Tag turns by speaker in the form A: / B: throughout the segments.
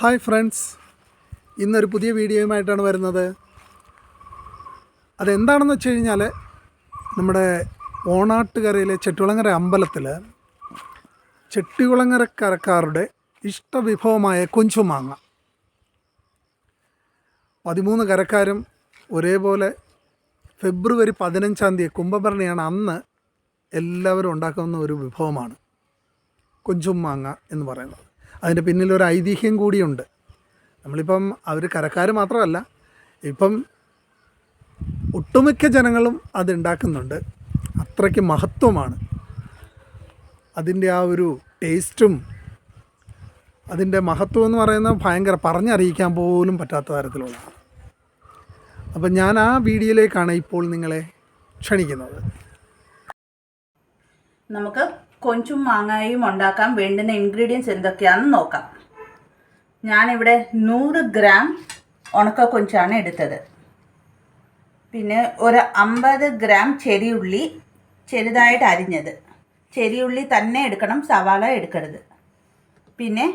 A: Hi friends, ഇന്നൊരു പുതിയ വീഡിയോയുമായിട്ടാണ് വരുന്നത്. അതെന്താണെന്ന് വെച്ച് കഴിഞ്ഞാൽ നമ്മുടെ ഓണാട്ടുകരയിലെ ചെട്ടികുളങ്ങര അമ്പലത്തിൽ ചെട്ടികുളങ്ങരക്കാരുടെ ഇഷ്ടവിഭവമായ കൊഞ്ചുമാങ്ങ 13 കരക്കാരും ഒരേപോലെ ഫെബ്രുവരി 15-ാം തീയതി കുംഭഭരണിയാണ് അന്ന് എല്ലാവരും ഉണ്ടാക്കുന്ന ഒരു വിഭവമാണ് കൊഞ്ചുമാങ്ങ എന്ന് പറയുന്നത്. അതിൻ്റെ പിന്നിലൊരു ഐതിഹ്യം കൂടിയുണ്ട്. നമ്മളിപ്പം അവർ കരക്കാർ മാത്രമല്ല, ഇപ്പം ഒട്ടുമിക്ക ജനങ്ങളും അതുണ്ടാക്കുന്നുണ്ട്. അത്രയ്ക്ക് മഹത്വമാണ് അതിൻ്റെ ആ ഒരു ടേസ്റ്റും. അതിൻ്റെ മഹത്വം എന്ന് പറയുന്നത് ഭയങ്കര പറഞ്ഞറിയിക്കാൻ പോലും പറ്റാത്ത തരത്തിലുള്ളതാണ്. അപ്പം ഞാൻ ആ വീഡിയോയിലേക്കാണ് ഇപ്പോൾ നിങ്ങളെ ക്ഷണിക്കുന്നത്.
B: നമുക്ക് കൊഞ്ചും മാങ്ങയും ഉണ്ടാക്കാൻ വേണ്ടുന്ന ഇൻഗ്രീഡിയൻസ് എന്തൊക്കെയാണെന്ന് നോക്കാം. ഞാനിവിടെ 100 ഗ്രാം ഉണക്ക കൊഞ്ചാണ് എടുത്തത്. പിന്നെ ഒരു 50 ഗ്രാം ചെറിയുള്ളി ചെറുതായിട്ട് അരിഞ്ഞത്. ചെറിയുള്ളി തന്നെ എടുക്കണം, സവാള എടുക്കരുത്. പിന്നെ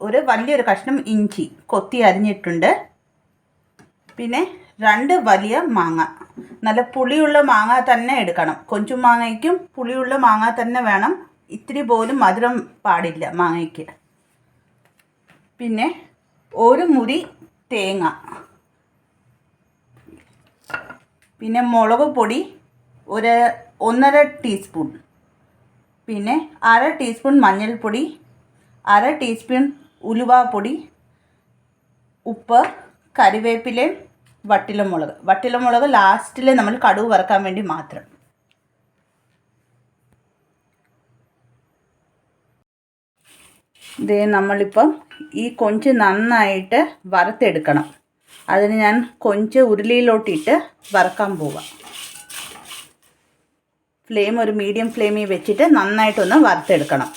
B: ഒരു വലിയൊരു കഷ്ണം ഇഞ്ചി കൊത്തി അരിഞ്ഞിട്ടുണ്ട്. പിന്നെ 2 വലിയ മാങ്ങ, നല്ല പുളിയുള്ള മാങ്ങ തന്നെ എടുക്കണം. കൊഞ്ചും മാങ്ങയ്ക്കും പുളിയുള്ള മാങ്ങ തന്നെ വേണം, ഇത്തിരി പോലും മധുരം പാടില്ല മാങ്ങയ്ക്ക്. പിന്നെ ഒരു മുറി തേങ്ങ, പിന്നെ മുളക് പൊടി ഒരു 1.5 ടീസ്പൂൺ, പിന്നെ 1/2 ടീസ്പൂൺ മഞ്ഞൾപ്പൊടി, 1/2 ടീസ്പൂൺ ഉലുവാപ്പൊടി, ഉപ്പ്, കറിവേപ്പിലയും വട്ടിലമുളക് ലാസ്റ്റിൽ നമ്മൾ കടുക് വറുക്കാൻ വേണ്ടി മാത്രം. ഇത് നമ്മളിപ്പം ഈ കൊഞ്ച് നന്നായിട്ട് വറുത്തെടുക്കണം. അതിന് ഞാൻ കൊഞ്ച് ഉരുളിയിലോട്ടിട്ട് വറുക്കാൻ പോവാം. ഫ്ലെയിം ഒരു മീഡിയം ഫ്ലെയിമിൽ വെച്ചിട്ട് നന്നായിട്ടൊന്ന് വറുത്തെടുക്കണം.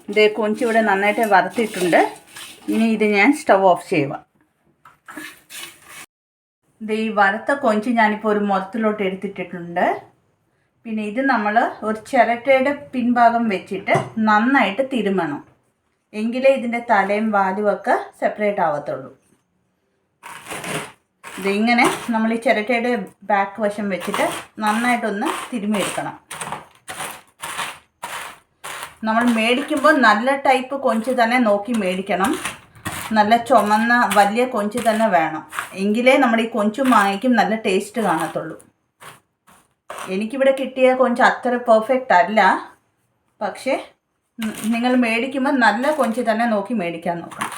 B: ഇത് കൊഞ്ച് ഇവിടെ നന്നായിട്ട് വറുത്തിട്ടുണ്ട്. ഇനി ഇത് ഞാൻ സ്റ്റവ് ഓഫ് ചെയ്യുക. ഇത് ഈ വറുത്ത കൊഞ്ച് ഞാനിപ്പോൾ ഒരു മുറത്തിലോട്ട് എടുത്തിട്ടിട്ടുണ്ട്. പിന്നെ ഇത് നമ്മൾ ഒരു ചിരട്ടയുടെ പിൻഭാഗം വെച്ചിട്ട് നന്നായിട്ട് തിരുമണം, എങ്കിലേ ഇതിൻ്റെ തലയും വാലും ഒക്കെ സെപ്പറേറ്റ് ആവത്തുള്ളൂ. ഇതിങ്ങനെ നമ്മൾ ഈ ചിരട്ടയുടെ ബാക്ക് വശം വെച്ചിട്ട് നന്നായിട്ടൊന്ന് തിരുമിയെടുക്കണം. നമ്മൾ മേടിക്കുമ്പോൾ നല്ല ടൈപ്പ് കൊഞ്ച് തന്നെ നോക്കി മേടിക്കണം. നല്ല ചുമന്ന വലിയ കൊഞ്ച് തന്നെ വേണം, എങ്കിലേ നമ്മുടെ ഈ കൊഞ്ചും മാങ്ങയ്ക്കും നല്ല ടേസ്റ്റ് കാണത്തുള്ളൂ. എനിക്കിവിടെ കിട്ടിയ കൊഞ്ച് അത്ര പെർഫെക്റ്റ് അല്ല, പക്ഷേ നിങ്ങൾ മേടിക്കുമ്പോൾ നല്ല കൊഞ്ച് തന്നെ നോക്കി മേടിക്കാൻ നോക്കണം.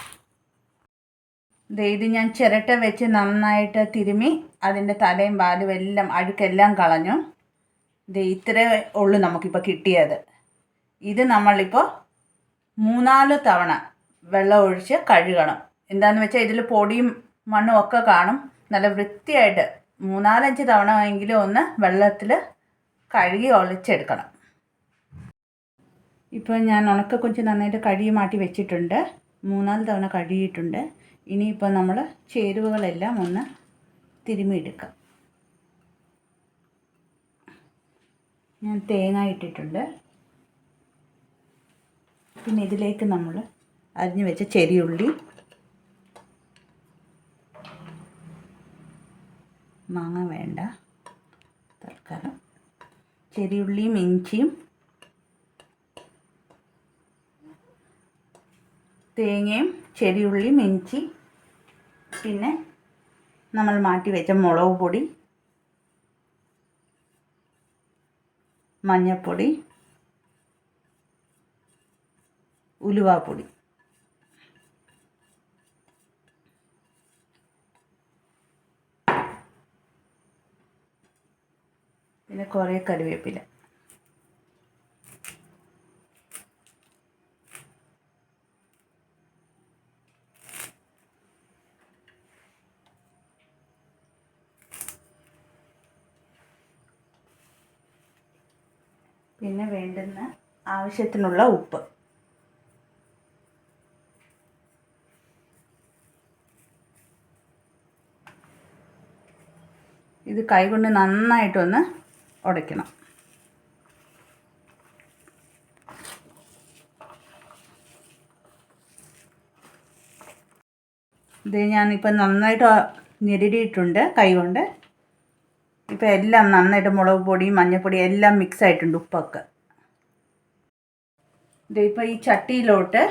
B: ഇത് ഞാൻ ചിരട്ട വെച്ച് നന്നായിട്ട് തിരുമി അതിൻ്റെ തലയും വാലും എല്ലാം അഴുക്കെല്ലാം കളഞ്ഞു. ഇത്രേ ഉള്ളൂ നമുക്കിപ്പോൾ കിട്ടിയത്. ഇത് നമ്മളിപ്പോൾ 3-4 തവണ വെള്ളം ഒഴിച്ച് കഴുകണം. എന്താണെന്ന് വെച്ചാൽ ഇതിൽ പൊടിയും മണ്ണും ഒക്കെ കാണും. നല്ല വൃത്തിയായിട്ട് 3-5 തവണ എങ്കിലും ഒന്ന് വെള്ളത്തിൽ കഴുകി ഒളിച്ചെടുക്കണം. ഇപ്പോൾ ഞാൻ ഉണക്കക്കൊഞ്ച് നന്നായിട്ട് കഴുകി മാറ്റി വെച്ചിട്ടുണ്ട്. 3-4 തവണ കഴുകിയിട്ടുണ്ട്. ഇനിയിപ്പോൾ നമ്മൾ ചേരുവകളെല്ലാം ഒന്ന് തിരുമിയെടുക്കാം. ഞാൻ തേങ്ങ ഇട്ടിട്ടുണ്ട്. പിന്നെ ഇതിലേക്ക് നമ്മൾ അരിഞ്ഞു വെച്ച ചെറിയുള്ളി, മാങ്ങ വേണ്ട തൽക്കാലം, ചെറിയുള്ളിയും ഇഞ്ചിയും തേങ്ങയും ചെറിയുള്ളിയും ഇഞ്ചി, പിന്നെ നമ്മൾ മാറ്റി വെച്ച മുളക് പൊടി, മഞ്ഞൾപ്പൊടി, ഉലുവാപ്പൊടി, പിന്നെ കുറേ കറിവേപ്പില. പിന്നെ വേണ്ടുന്ന ആവശ്യത്തിനുള്ള ഉപ്പ്. ഇത് കൈകൊണ്ട് നന്നായിട്ടൊന്ന് ഉടയ്ക്കണം. ഇത് ഞാനിപ്പോൾ നന്നായിട്ട് ഞെരടിയിട്ടുണ്ട് കൈ കൊണ്ട്. ഇപ്പോൾ എല്ലാം നന്നായിട്ട് മുളക് പൊടി മഞ്ഞൾപ്പൊടി എല്ലാം മിക്സ് ആയിട്ടുണ്ട്, ഉപ്പൊക്കെ. ഇതിപ്പോൾ ഈ ചട്ടിയിലോട്ട്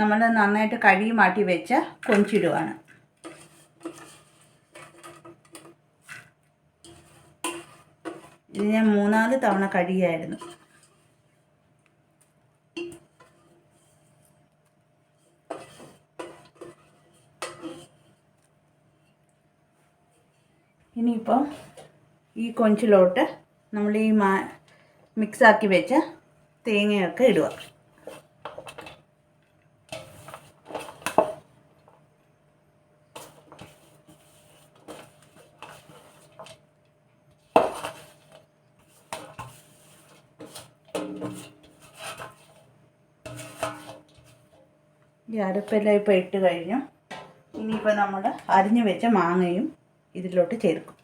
B: നമ്മൾ നന്നായിട്ട് കഴുകി മാറ്റി വെച്ച കൊഞ്ചിടുവാണ്. ഇത് ഞാൻ 3-4 തവണ കഴുകിയായിരുന്നു. ഇനിയിപ്പോൾ ഈ കൊഞ്ചിലോട്ട് നമ്മൾ ഈ മിക്സാക്കി വെച്ച തേങ്ങയൊക്കെ ഇടുക. ഈ അരപ്പെല്ലാം ഇപ്പോൾ ഇട്ട് കഴിഞ്ഞു. ഇനിയിപ്പോൾ നമ്മൾ അരിഞ്ഞു വെച്ച മാങ്ങയും ഇതിലോട്ട് ചേർക്കും.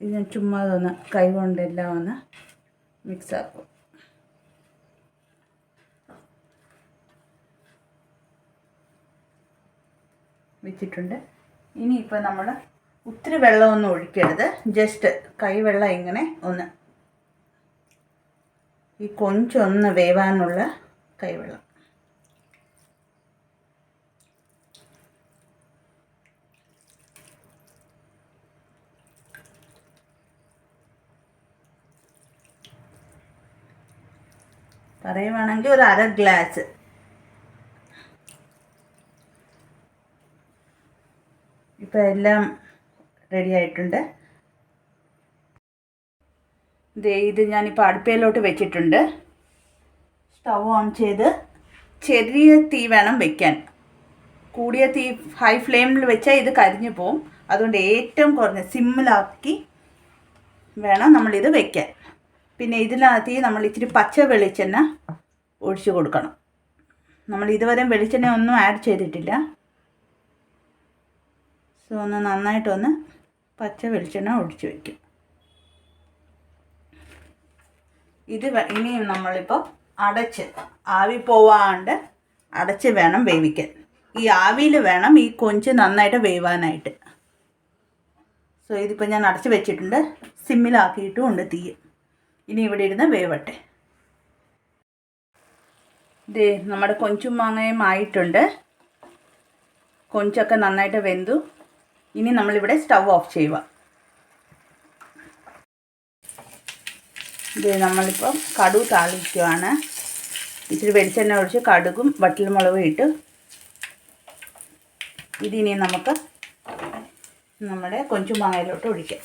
B: ഇത് ഞാൻ ചുമ്മാ ഒന്ന് കൈ കൊണ്ടെല്ലാം ഒന്ന് മിക്സാക്കും. വെച്ചിട്ടുണ്ട്. ഇനിയിപ്പോൾ നമ്മൾ ഒത്തിരി വെള്ളമൊന്നും ഒഴിക്കരുത്, ജസ്റ്റ് കൈവെള്ളം ഇങ്ങനെ ഒന്ന് ഈ കൊഞ്ചൊന്ന് വേവാനുള്ള കൈവെള്ളം. പറയുവാണെങ്കിൽ ഒരു 1/2 ഗ്ലാസ്. ഇപ്പോൾ എല്ലാം റെഡി ആയിട്ടുണ്ട്. ഇത് ഞാനിപ്പോൾ അടുപ്പയിലോട്ട് വെച്ചിട്ടുണ്ട്. സ്റ്റവ് ഓൺ ചെയ്ത് ചെറിയ തീ വേണം വെക്കാൻ. കൂടിയ തീ ഹൈ ഫ്ലെയിമിൽ വെച്ചാൽ ഇത് കരിഞ്ഞു പോവും. അതുകൊണ്ട് ഏറ്റവും കുറഞ്ഞ സിമ്മിലാക്കി വേണം നമ്മളിത് വെക്കാൻ. പിന്നെ ഇതിനകത്ത് നമ്മൾ ഇച്ചിരി പച്ച വെളിച്ചെണ്ണ ഒഴിച്ച് കൊടുക്കണം. നമ്മൾ ഇതുവരെ വെളിച്ചെണ്ണ ഒന്നും ആഡ് ചെയ്തിട്ടില്ല. സോ ഒന്ന് നന്നായിട്ടൊന്ന് പച്ച വെളിച്ചെണ്ണ ഒഴിച്ച് വയ്ക്കും. ഇത് ഇനിയും നമ്മളിപ്പോൾ അടച്ച് ആവി പോവാണ്ട് അടച്ച് വേണം വേവിക്കാൻ. ഈ ആവിയിൽ വേണം ഈ കൊഞ്ച് നന്നായിട്ട് വേവാനായിട്ട്. സോ ഇതിപ്പോൾ ഞാൻ അടച്ച് വെച്ചിട്ടുണ്ട്, സിമ്മിലാക്കിയിട്ടുമുണ്ട് തീ. ഇനി ഇവിടെ ഇരുന്ന് വേവട്ടെ. ഇത് നമ്മുടെ കൊഞ്ചും മാങ്ങയും ആയിട്ടുണ്ട്. കൊഞ്ചൊക്കെ നന്നായിട്ട് വെന്തു. ഇനി നമ്മളിവിടെ സ്റ്റവ് ഓഫ് ചെയ്യുക. ഇത് നമ്മളിപ്പോൾ കടുക് താളിക്കുകയാണ്. ഇച്ചിരി വെളിച്ചെണ്ണ ഒഴിച്ച് കടുകും വറ്റൽമുളകും ഇട്ട് ഇതിനി നമുക്ക് നമ്മുടെ കൊഞ്ചും മാങ്ങയിലോട്ട് ഒഴിക്കാം.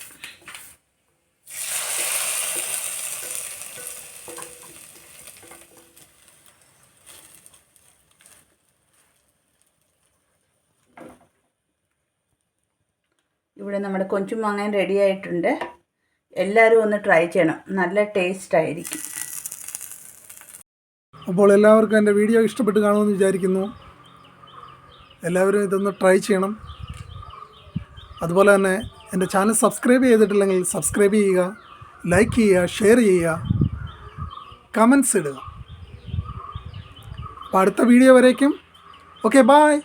B: ഇവിടെ നമ്മുടെ കൊഞ്ചും മാങ്ങയും റെഡി ആയിട്ടുണ്ട്. എല്ലാവരും ഒന്ന് ട്രൈ ചെയ്യണം, നല്ല ടേസ്റ്റ് ആയിരിക്കും.
A: അപ്പോൾ എല്ലാവർക്കും എൻ്റെ വീഡിയോ ഇഷ്ടപ്പെട്ട് കാണുമെന്ന് വിചാരിക്കുന്നു. എല്ലാവരും ഇതൊന്ന് ട്രൈ ചെയ്യണം. അതുപോലെ തന്നെ എൻ്റെ ചാനൽ സബ്സ്ക്രൈബ് ചെയ്തിട്ടില്ലെങ്കിൽ സബ്സ്ക്രൈബ് ചെയ്യുക, ലൈക്ക് ചെയ്യുക, ഷെയർ ചെയ്യുക, കമൻസ് ഇടുക. അപ്പോൾ അടുത്ത വീഡിയോ വരേക്കും ഓക്കെ, ബായ്.